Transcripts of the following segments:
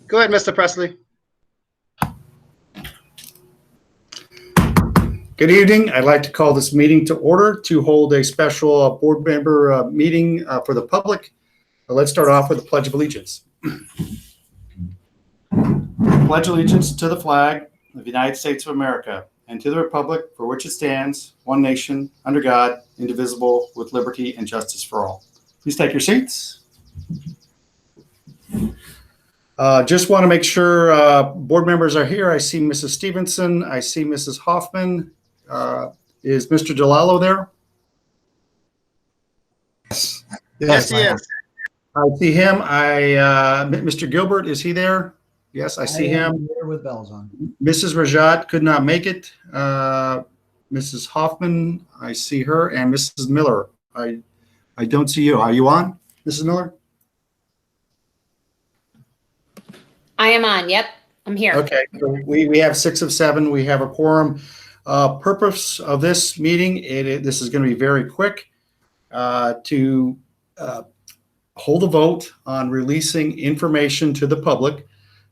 Go ahead, Mr. Presley. Good evening. I'd like to call this meeting to order to hold a special board member meeting for the public. Let's start off with the Pledge of Allegiance. Pledge allegiance to the flag of the United States of America and to the republic for which it stands, one nation, under God, indivisible, with liberty and justice for all. Please take your seats. Just want to make sure board members are here. I see Mrs. Stevenson. I see Mrs. Hoffman. Is Mr. Jalalo there? Yes, he is. I see him. Mr. Gilbert, is he there? Yes, I see him. Here with bells on. Mrs. Rajat could not make it. Mrs. Hoffman, I see her, and Mrs. Miller. I don't see you. Are you on, Mrs. Miller? I am on. Yep, I'm here. Okay, so we have 6 of 7. We have a quorum. Purpose of this meeting, this is going to be very quick, to hold a vote on releasing information to the public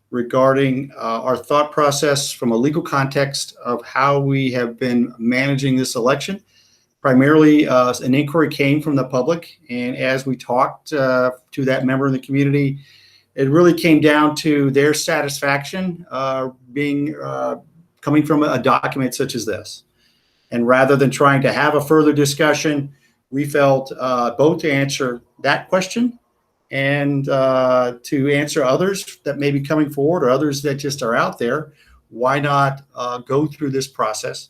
regarding our thought process from a legal context of how we have been managing this election. Primarily, an inquiry came from the public, and as we talked to that member in the community, it really came down to their satisfaction coming from a document such as this. And rather than trying to have a further discussion, we felt both to answer that question and to answer others that may be coming forward or others that just are out there, why not go through this process?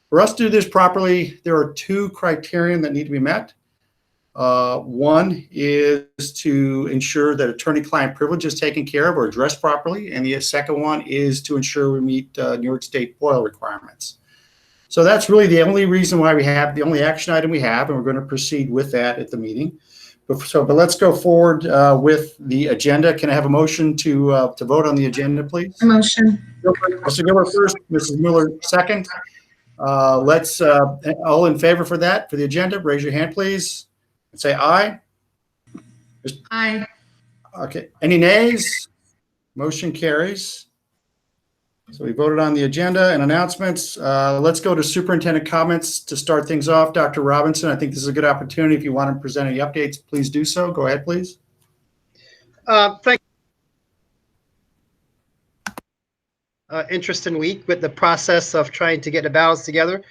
For us to do this properly, there are 2 criteria that need to be met. One is to ensure that attorney-client privilege is taken care of or addressed properly, and the second one is to ensure we meet New York State FOIL requirements. So that's really the only reason why we have the only action item we have, and we're going to proceed with that at the meeting. But let's go forward with the agenda. Can I have a motion to vote on the agenda, please? A motion. Mr. Gilbert first, Mrs. Miller second. Let's all in favor for that, for the agenda, raise your hand, please. And say aye. Aye. Okay. Any nays? Motion carries. So we voted on the agenda and announcements. Let's go to superintendent comments to start things off. Dr. Robinson, I think this is a good opportunity. If you want to present any updates, please do so. Go ahead, please. Thank you. Interesting week with the process of trying to get the ballots together.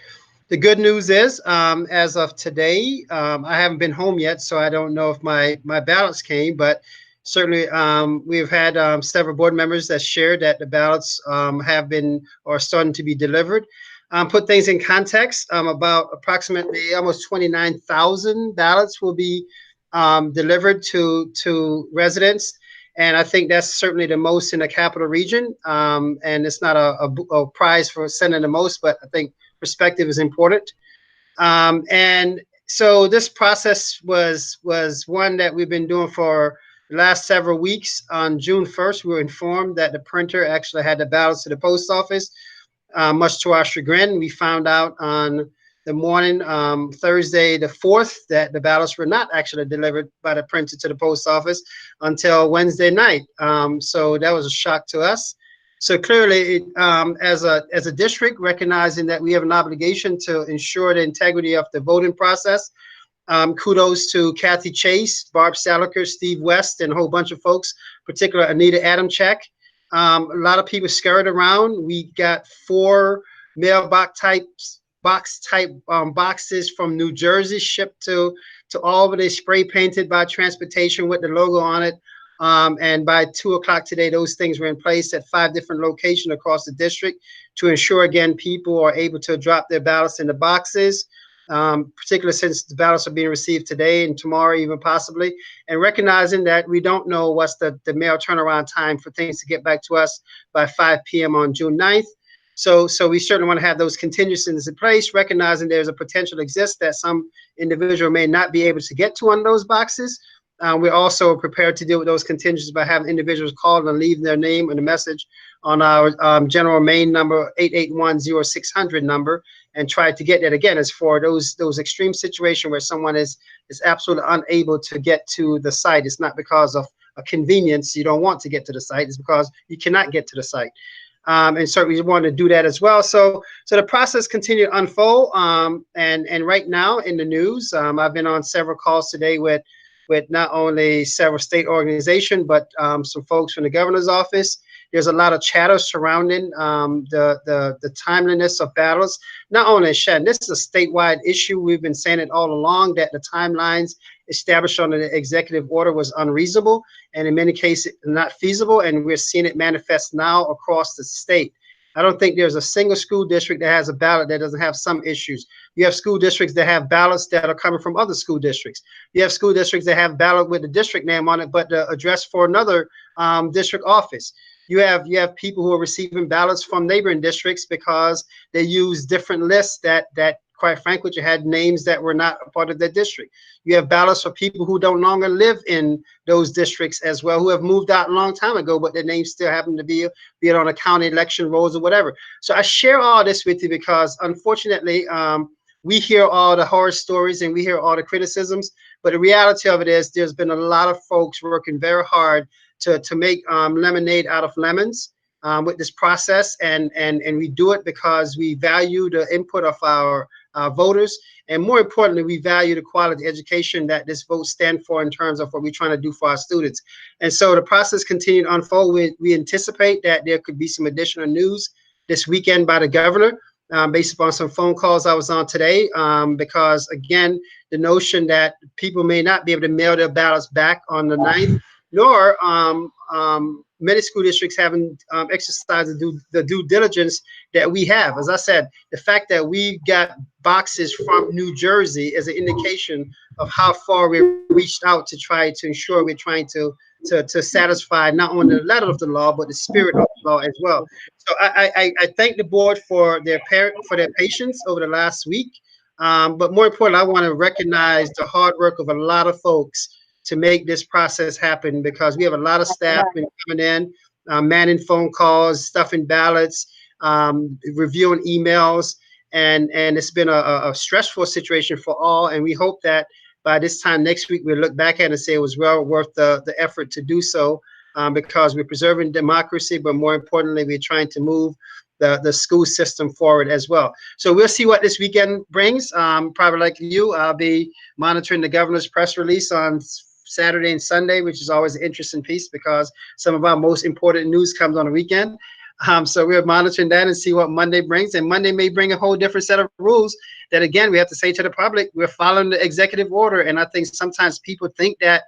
The good news is, as of today, I haven't been home yet, so I don't know if my ballots came, but certainly we've had several board members that shared that the ballots have been or starting to be delivered. Put things in context, about approximately almost 29,000 ballots will be delivered to residents. And I think that's certainly the most in the capital region. And it's not a prize for sending the most, but I think perspective is important. And so this process was one that we've been doing for the last several weeks. On June 1st, we were informed that the printer actually had the ballots to the post office. Much to our chagrin, we found out on the morning, Thursday the 4th, that the ballots were not actually delivered by the printer to the post office until Wednesday night. So that was a shock to us. So clearly, as a district, recognizing that we have an obligation to ensure the integrity of the voting process, kudos to Kathy Chase, Barb Saliker, Steve West, and a whole bunch of folks, particularly Anita Adamchek. A lot of people scurried around. We got 4 mailbox boxes from New Jersey shipped to Albany, spray painted by transportation with the logo on it. And by 2 o'clock today, those things were in place at 5 different locations across the district to ensure, again, people are able to drop their ballots in the boxes, particularly since the ballots are being received today and tomorrow, even possibly, and recognizing that we don't know what's the mail turnaround time for things to get back to us by 5 p.m. on June 9th. So we certainly want to have those contingencies in place, recognizing there's a potential exists that some individual may not be able to get to one of those boxes. We're also prepared to deal with those contingencies by having individuals call and leave their name and a message on our general main number, 881-0600 number, and try to get that. Again, as for those extreme situations where someone is absolutely unable to get to the site. It's not because of a convenience. You don't want to get to the site. It's because you cannot get to the site. And so we want to do that as well. So the process continued to unfold. And right now in the news, I've been on several calls today with not only several state organizations, but some folks from the governor's office. There's a lot of chatter surrounding the timeliness of battles. Not only in Shen, this is a statewide issue. We've been saying it all along that the timelines established under the executive order was unreasonable and in many cases not feasible, and we're seeing it manifest now across the state. I don't think there's a single school district that has a ballot that doesn't have some issues. You have school districts that have ballots that are coming from other school districts. You have school districts that have ballot with the district name on it, but the address for another district office. You have people who are receiving ballots from neighboring districts because they use different lists that quite frankly, you had names that were not a part of their district. You have ballots for people who don't longer live in those districts as well, who have moved out a long time ago, but their names still happen to be it on a county election rolls or whatever. So I share all this with you because unfortunately, we hear all the horror stories and we hear all the criticisms, but the reality of it is there's been a lot of folks working very hard to make lemonade out of lemons with this process, and we do it because we value the input of our voters, and more importantly, we value the quality education that this vote stands for in terms of what we're trying to do for our students. And so the process continued to unfold. We anticipate that there could be some additional news this weekend by the governor, based upon some phone calls I was on today, because again, the notion that people may not be able to mail their ballots back on the 9th, nor many school districts haven't exercised the due diligence that we have. As I said, the fact that we got boxes from New Jersey is an indication of how far we reached out to try to ensure we're trying to satisfy not only the letter of the law, but the spirit of the law as well. So I thank the board for their patience over the last week. But more importantly, I want to recognize the hard work of a lot of folks to make this process happen, because we have a lot of staff been coming in, manning phone calls, stuffing ballots, reviewing emails, and it's been a stressful situation for all. And we hope that by this time next week, we'll look back at it and say it was well worth the effort to do so, because we're preserving democracy, but more importantly, we're trying to move the school system forward as well. So we'll see what this weekend brings. Probably like you, I'll be monitoring the governor's press release on Saturday and Sunday, which is always an interesting piece because some of our most important news comes on the weekend. So we're monitoring that and see what Monday brings. And Monday may bring a whole different set of rules that, again, we have to say to the public, we're following the executive order. And I think sometimes people think that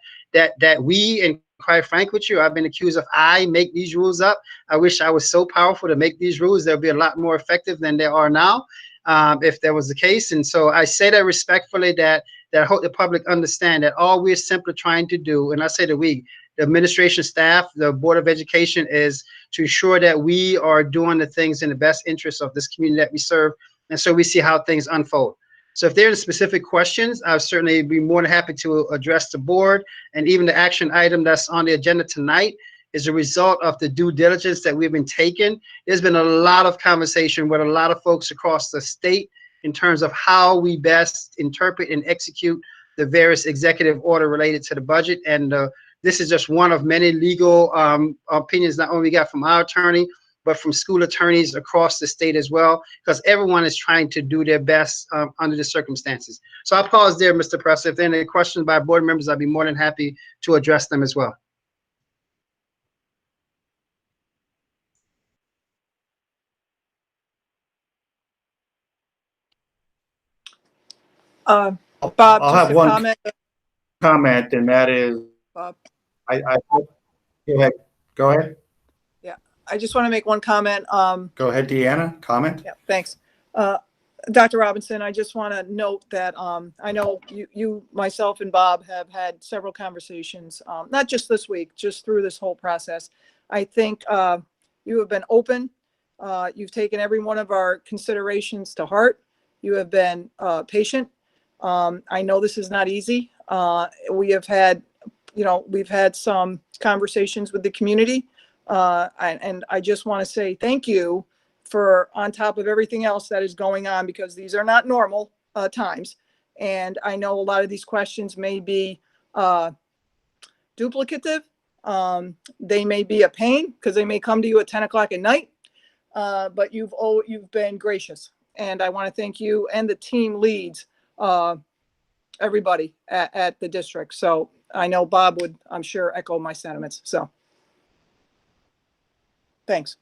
we, and quite frank with you, I've been accused of I make these rules up. I wish I was so powerful to make these rules. They'll be a lot more effective than they are now, if that was the case. And so I say that respectfully, that I hope the public understand that all we're simply trying to do, and I say that we, the administration staff, the Board of Education, is to ensure that we are doing the things in the best interest of this community that we serve. And so we see how things unfold. So if there are specific questions, I'll certainly be more than happy to address the board. And even the action item that's on the agenda tonight is a result of the due diligence that we've been taking. There's been a lot of conversation with a lot of folks across the state in terms of how we best interpret and execute the various executive order related to the budget. And this is just one of many legal opinions, not only got from our attorney, but from school attorneys across the state as well, because everyone is trying to do their best under the circumstances. So I'll pause there, Mr. Presser. If there are any questions by board members, I'd be more than happy to address them as well. Bob, I'll just have a one comment, and that is, Bob. Go ahead. Yeah, I just want to make one comment. Go ahead, Deanna. Comment. Yeah, thanks. Dr. Robinson, I just want to note that I know you, myself, and Bob have had several conversations, not just this week, just through this whole process. I think you have been open. You've taken every one of our considerations to heart. You have been patient. I know this is not easy. We have had, we've had some conversations with the community. And I just want to say thank you for, on top of everything else that is going on, because these are not normal times. And I know a lot of these questions may be duplicative. They may be a pain because they may come to you at 10 o'clock at night, but you've been gracious. And I want to thank you and the team leads, everybody at the district. So I know Bob would, I'm sure, echo my sentiments. So thanks.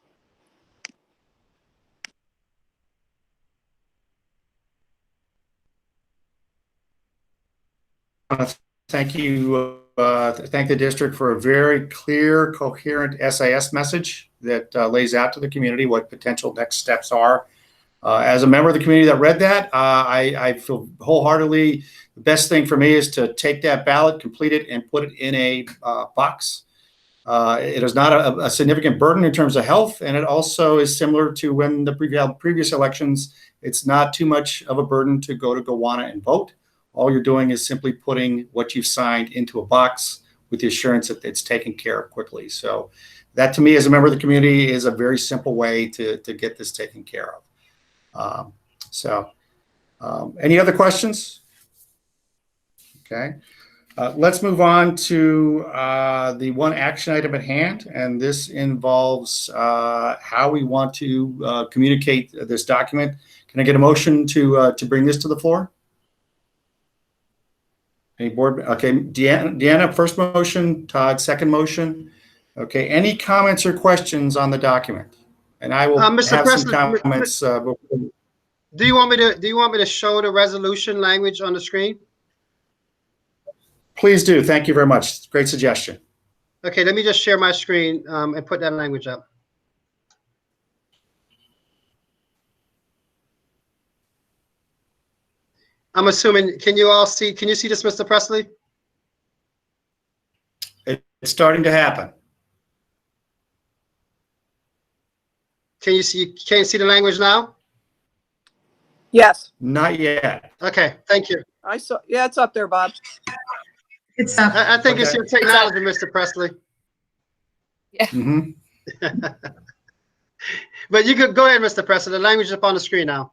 Thank you. Thank the district for a very clear, coherent SIS message that lays out to the community what potential next steps are. As a member of the community that read that, I feel wholeheartedly the best thing for me is to take that ballot, complete it, and put it in a box. It is not a significant burden in terms of health, and it also is similar to when the previous elections. It's not too much of a burden to go to Gowanna and vote. All you're doing is simply putting what you've signed into a box with the assurance that it's taken care of quickly. So that, to me, as a member of the community, is a very simple way to get this taken care of. Any other questions? Okay. Let's move on to the one action item at hand, and this involves how we want to communicate this document. Can I get a motion to bring this to the floor? Any board? Okay, Deanna, first motion. Todd, second motion. Okay, any comments or questions on the document? And I will Mr. have some President, comments. do you want me to show the resolution language on the screen? Please do. Thank you very much. Great suggestion. Okay, let me just share my screen and put that language up. I'm assuming, can you see this, Mr. Presley? It's starting to happen. Can you see the language now? Yes. Not yet. Okay, thank you. I saw. Yeah, it's up there, Bob. It's up. I think it's Okay. your technology, Mr. Presley. Mm-hmm. But you could go ahead, Mr. Presley. The language is up on the screen now.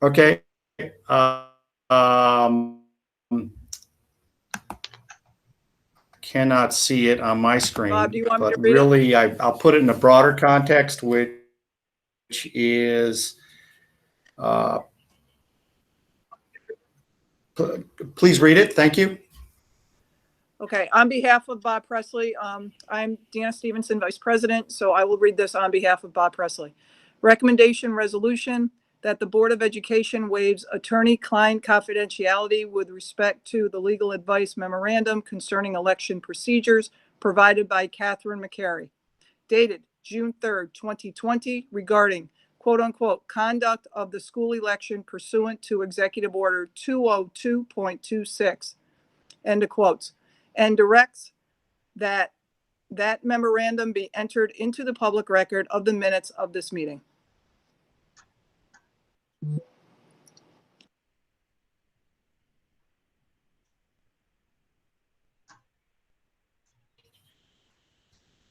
Okay. Cannot see it on my screen. Bob, do you want me but to read it? really, I'll put it in a broader context, which is, please read it. Thank you. Okay, on behalf of Bob Presley, I'm Deanna Stevenson, Vice President, so I will read this on behalf of Bob Presley. Recommendation resolution that the Board of Education waives attorney-client confidentiality with respect to the legal advice memorandum concerning election procedures provided by Catherine McCary, dated June 3rd, 2020, regarding quote-unquote conduct of the school election pursuant to Executive Order 202.26, end of quotes, and directs that memorandum be entered into the public record of the minutes of this meeting.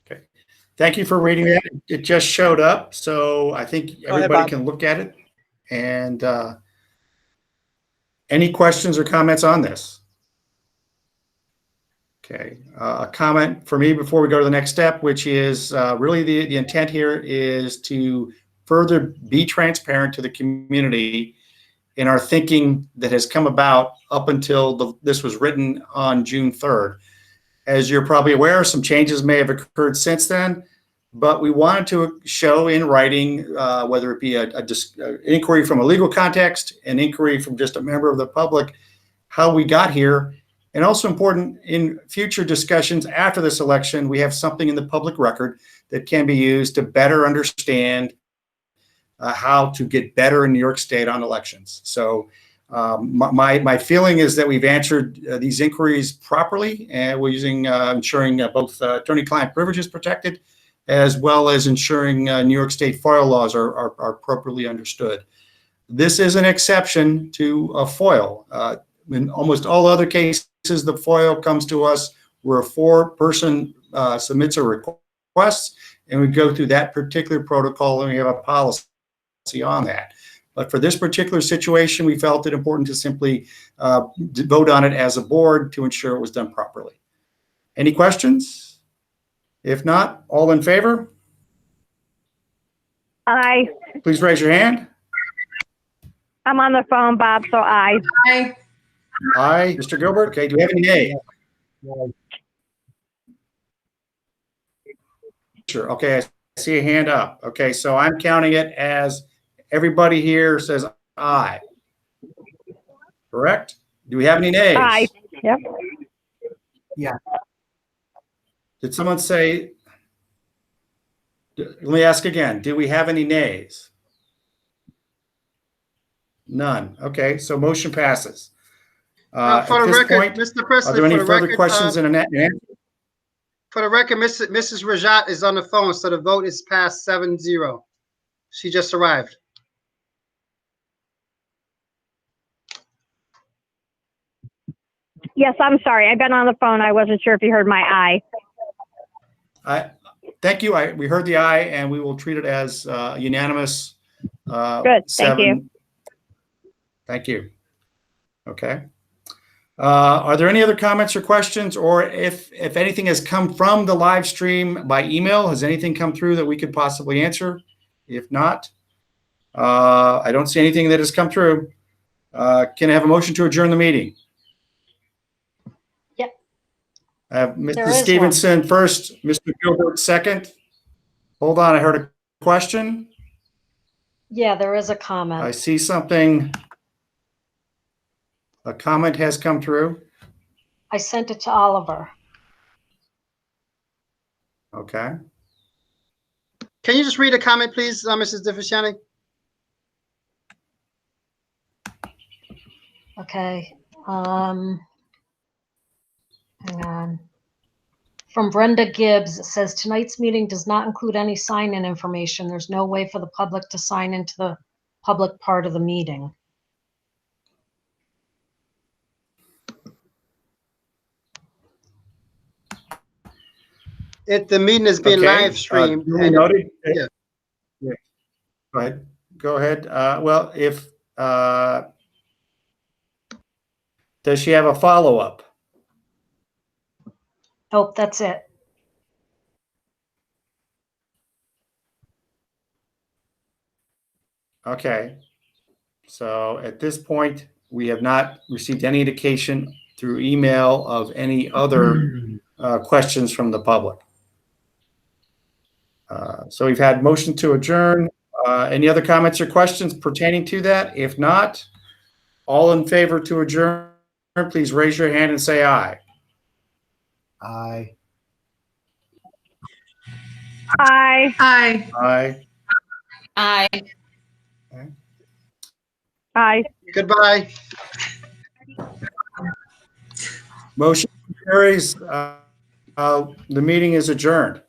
Okay. Thank you for reading that. It just showed up, so I think everybody can look at it. And any questions or comments on this? Okay, a comment for me before we go to the next step, which is really the intent here is to further be transparent to the community in our thinking that has come about up until this was written on June 3rd. As you're probably aware, some changes may have occurred since then, but we wanted to show in writing, whether it be an inquiry from a legal context, an inquiry from just a member of the public, how we got here. And also important, in future discussions after this election, we have something in the public record that can be used to better understand how to get better in New York State on elections. So my feeling is that we've answered these inquiries properly, and we're using ensuring both attorney-client privileges protected, as well as ensuring New York State FOIL laws are appropriately understood. This is an exception to a FOIL. In almost all other cases, the FOIL comes to us where a four-person submits a request, and we go through that particular protocol, and we have a policy on that. But for this particular situation, we felt it important to simply vote on it as a board to ensure it was done properly. Any questions? If not, all in favor, Aye. please raise your hand. I'm on the phone, Bob, so aye. Aye. Aye. Mr. Gilbert? Okay, do we have any nays? Sure. Okay, I see a hand up. Okay, so I'm counting it as everybody here says aye. Correct? Do we have any nays? Aye. Yep. Did someone say, let me ask again, do we have any nays? None. Okay, so motion passes. For At the this record, point, Mr. are Presley, there any for the further record, questions in an for the record, Mrs. Rajat is on the phone, so the vote is passed 7-0. She just arrived. Yes, I'm sorry. I've been on the phone. I wasn't sure if you heard my aye. Thank you. We heard the aye, and we will treat it as unanimous. Good. Thank you. Thank you. Okay. Are there any other comments or questions, or if anything has come from the live stream by email, has anything come through that we could possibly answer? If not, I don't see anything that has come through. Can I have a motion to adjourn the meeting? Yep. I have There Mrs. is Stevenson first, Mr. Gilbert second. Hold on, I heard a question. Yeah, there is a I comment. see something. A comment has come through. I sent it to Oliver. Okay. Can you just read a comment, please, Mrs. DeFisciani? Okay. Hang on. From Brenda Gibbs, it says tonight's meeting does not include any sign-in information. There's no way for the public to sign into the public part of the meeting. The meeting is being Okay, live streamed. duly noted. Yeah. Yeah. Go ahead. Go ahead. Well, if does she have a follow-up? Oh, that's it. Okay. So at this point, we have not received any indication through email of any other questions from the public. So we've had motion to adjourn. Any other comments or questions pertaining to that? If not, all in favor to adjourn, please raise your hand and say aye. Aye. Aye. Aye. Aye. Aye. Aye. Goodbye. Motion carries. The meeting is adjourned.